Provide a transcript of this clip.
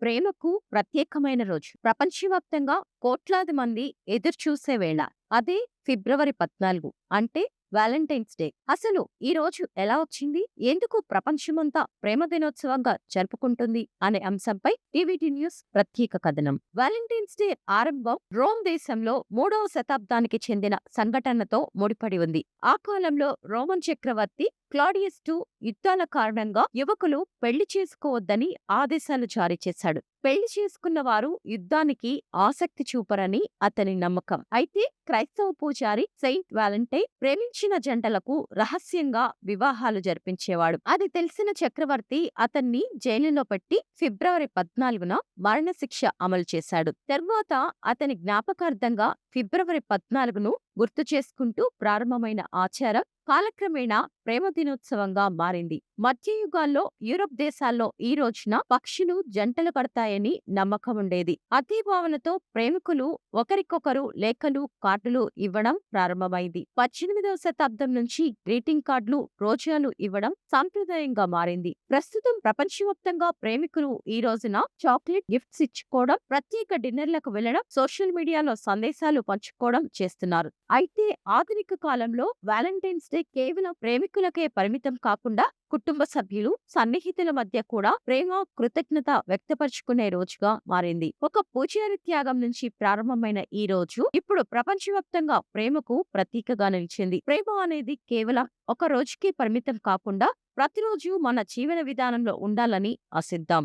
ప్రేమకు ప్రత్యేకమైన రోజు. ప్రపంచవ్యాప్తంగా కోట్లాది మంది ఎదురుచూసే వేళ. అదే ఫిబ్రవరి 14 అంటే వాలంటైన్స్ డే. అసలు ఈ రోజు ఎలా వచ్చింది? ఎందుకు ప్రపంచమంతా ప్రేమ దినోత్సవంగా జరుపుకుంటుంది? అనే అంశంపై టీవీటీ న్యూస్ ప్రత్యేక కథనం. వాలంటైన్స్ డే ఆరంభం రోమ్ దేశంలో 3వ శతాబ్దానికి చెందిన సంఘటనతో ముడిపడి ఉంది. ఆ కాలంలో రోమన్ చక్రవర్తి క్లాడియస్ II యుద్ధాల కారణంగా యువకులు పెళ్లి చేసుకోవద్దని ఆదేశాలు జారీ చేశాడు. పెళ్లి చేసుకున్న వారు యుద్ధానికి ఆసక్తి చూపరని అతని నమ్మకం. అయితే క్రైస్తవ పూజారి సెయింట్ వాలంటైన్ ప్రేమించిన జంటలకు రహస్యంగా వివాహాలు జరిపించేవాడు. అది తెలిసిన చక్రవర్తి అతన్ని జైలులో పెట్టి ఫిబ్రవరి 14న మరణశిక్ష అమలు చేశాడు. తర్వాత అతని జ్ఞాపకార్థంగా ఫిబ్రవరి 14ను గుర్తు చేసుకుంటూ ప్రారంభమైన ఆచారం కాలక్రమేణా ప్రేమ దినోత్సవంగా మారింది. మధ్యయుగాల్లో యూరప్ దేశాల్లో ఈ రోజున పక్షులు జంటలు కడతాయని నమ్మకం ఉండేది. అదే భావనతో ప్రేమికులు ఒకరికొకరు లేఖలు, కార్డులు ఇవ్వడం ప్రారంభమైంది. 18వ శతాబ్దం నుంచి గ్రీటింగ్ కార్డులు, రోజాలు ఇవ్వడం సాంప్రదాయంగా మారింది. ప్రస్తుతం ప్రపంచవ్యాప్తంగా ప్రేమికులు ఈ రోజున చాక్లెట్ గిఫ్ట్స్ ఇచ్చుకోవడం, ప్రత్యేక డిన్నర్లకు వెళ్లడం, సోషల్ మీడియాలో సందేశాలు పంచుకోవడం చేస్తున్నారు. అయితే ఆధునిక కాలంలో వాలంటైన్స్ డే కేవలం ప్రేమికులకే పరిమితం కాకుండా కుటుంబ సభ్యులు, సన్నిహితుల మధ్య కూడా ప్రేమ, కృతజ్ఞత వ్యక్తపరుచుకునే రోజుగా మారింది. ఒక పూజారి త్యాగం నుంచి ప్రారంభమైన ఈ రోజు ఇప్పుడు ప్రపంచవ్యాప్తంగా ప్రేమకు ప్రతీకగా నిలిచింది. ప్రేమ అనేది కేవలం ఒక రోజుకి పరిమితం కాకుండా ప్రతిరోజు మన జీవన విధానంలో ఉండాలని ఆశిద్దాం.